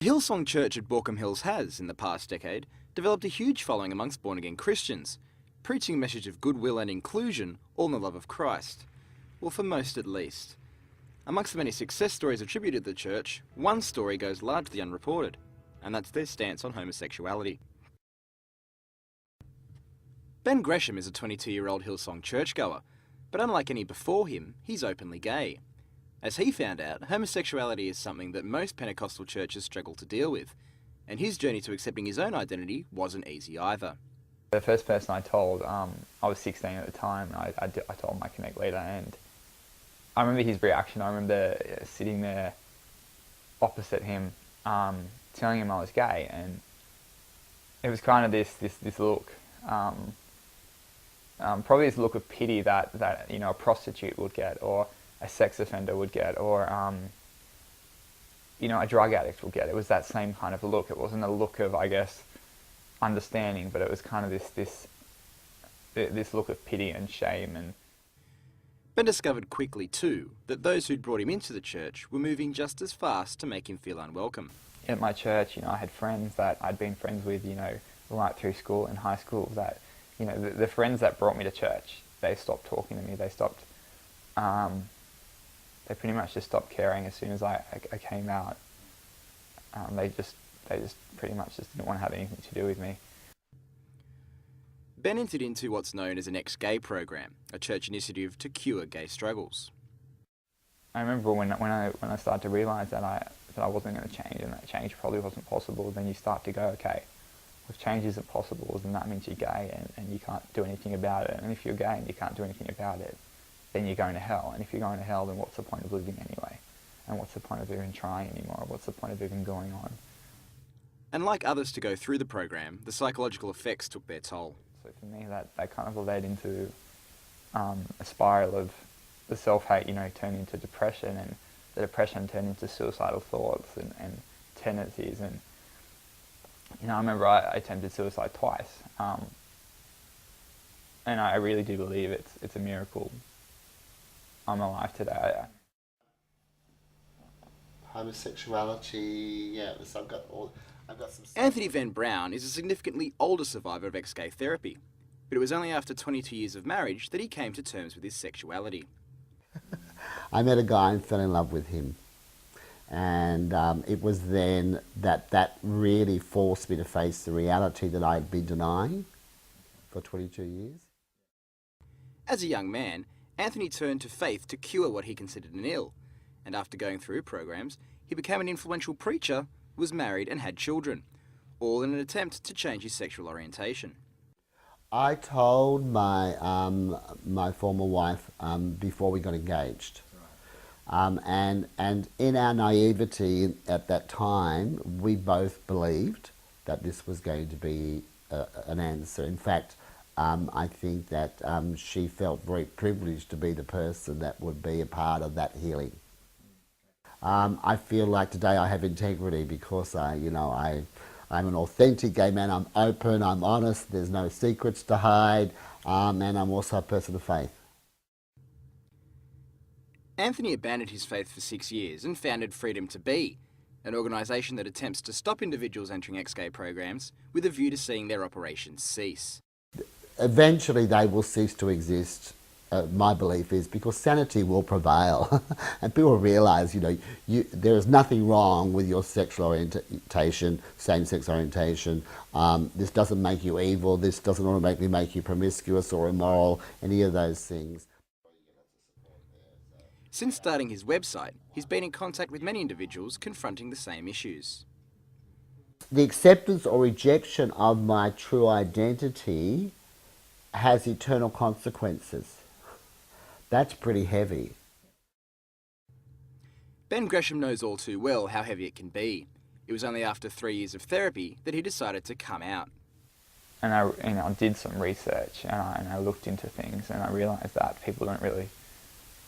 Hillsong Church at Borkham Hills has, in the past decade, developed a huge following amongst born-again Christians, preaching a message of goodwill and inclusion, all in the love of Christ. Well, for most at least. Amongst the many success stories attributed to the church, one story goes largely unreported, and that's their stance on homosexuality. Ben Gresham is a 22-year-old Hillsong churchgoer, but unlike any before him, he's openly gay. As he found out, homosexuality is something that most Pentecostal churches struggle to deal with, and his journey to accepting his own identity wasn't easy either. The first person I told, I was 16 at the time, and I told my Connect leader, and I remember his reaction. I remember sitting there opposite him, telling him I was gay, and it was kind of this look, probably this look of pity that you know, a prostitute would get, or a sex offender would get, or you know, a drug addict would get. It was that same kind of look. It wasn't a look of, I guess, understanding, but it was kind of this look of pity and shame. And Ben discovered quickly too that those who'd brought him into the church were moving just as fast to make him feel unwelcome. At my church, you know, I had friends that I'd been friends with, you know, right through school and high school. That, you know, the friends that brought me to church, they stopped talking to me. They stopped. They pretty much just stopped caring as soon as I came out. They just pretty much just didn't want to have anything to do with me. Ben entered into what's known as an ex-gay program, a church initiative to cure gay struggles. I remember when I started to realise that I wasn't going to change, and that change probably wasn't possible. Then you start to go, okay, if change isn't possible, then that means you're gay and you can't do anything about it. And if you're gay and you can't do anything about it, then you're going to hell. And if you're going to hell, then what's the point of living anyway? And what's the point of even trying anymore? What's the point of even going on? And like others to go through the program, the psychological effects took their toll. So for me, that kind of led into a spiral of the self-hate, you know, turned into depression, and the depression turned into suicidal thoughts and tendencies. And, you know, I remember I attempted suicide twice. And I really do believe it's a miracle I'm alive today. Homosexuality, yeah, so I've got some... Anthony Venn-Brown is a significantly older survivor of ex-gay therapy, but it was only after 22 years of marriage that he came to terms with his sexuality. I met a guy and fell in love with him, and it was then that really forced me to face the reality that I had been denying for 22 years. As a young man, Anthony turned to faith to cure what he considered an ill, and after going through programs, he became an influential preacher, was married and had children, all in an attempt to change his sexual orientation. I told my my former wife before we got engaged, and in our naivety at that time, we both believed that this was going to be an answer. In fact, I think that she felt very privileged to be the person that would be a part of that healing. I feel like today I have integrity because I'm an authentic gay man. I'm open, I'm honest, there's no secrets to hide, and I'm also a person of faith. Anthony abandoned his faith for 6 years and founded Freedom to Be, an organisation that attempts to stop individuals entering ex-gay programs with a view to seeing their operations cease. Eventually they will cease to exist. My belief is because sanity will prevail and people realise, there is nothing wrong with your sexual orientation, same-sex orientation. This doesn't make you evil, this doesn't automatically make you promiscuous or immoral, any of those things. Since starting his website, he's been in contact with many individuals confronting the same issues. The acceptance or rejection of my true identity has eternal consequences. That's pretty heavy. Ben Gresham knows all too well how heavy it can be. It was only after 3 years of therapy that he decided to come out. And I did some research and I looked into things, and I realised that people don't really,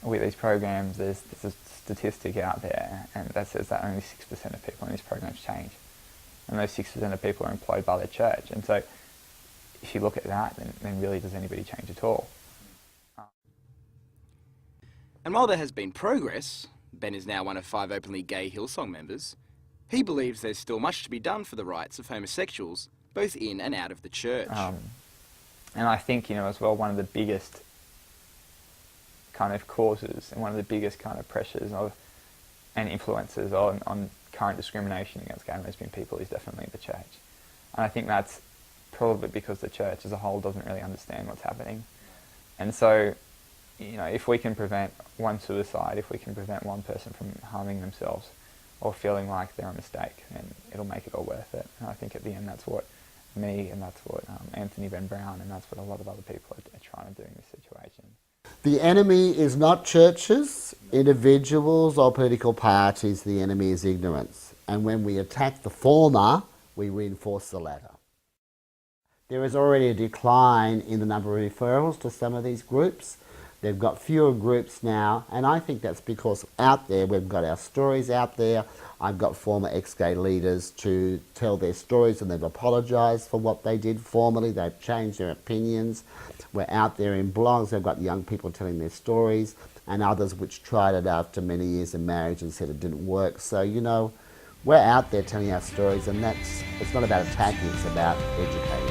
with these programs, there's a statistic out there and that says that only 6% of people in these programs change. And those 6% of people are employed by the church. And so if you look at that, then really does anybody change at all? And while there has been progress, Ben is now one of 5 openly gay Hillsong members, He believes there's still much to be done for the rights of homosexuals, both in and out of the church. And I think, as well, one of the biggest kind of causes and one of the biggest kind of pressures and influences on current discrimination against gay and lesbian people is definitely the church. And I think that's probably because the church as a whole doesn't really understand what's happening. And so, if we can prevent one suicide, if we can prevent one person from harming themselves or feeling like they're a mistake, then it'll make it all worth it. And I think at the end that's what me and that's what Anthony Venn-Brown and that's what a lot of other people are trying to do in this situation. The enemy is not churches, individuals or political parties. The enemy is ignorance. And when we attack the former, we reinforce the latter. There is already a decline in the number of referrals to some of these groups. They've got fewer groups now, and I think that's because out there we've got our stories out there. I've got former ex-gay leaders to tell their stories, and they've apologised for what they did formerly. They've changed their opinions. We're out there in blogs. I've got young people telling their stories, and others which tried it after many years of marriage and said it didn't work. So, we're out there telling our stories, and it's not about attacking, it's about educating.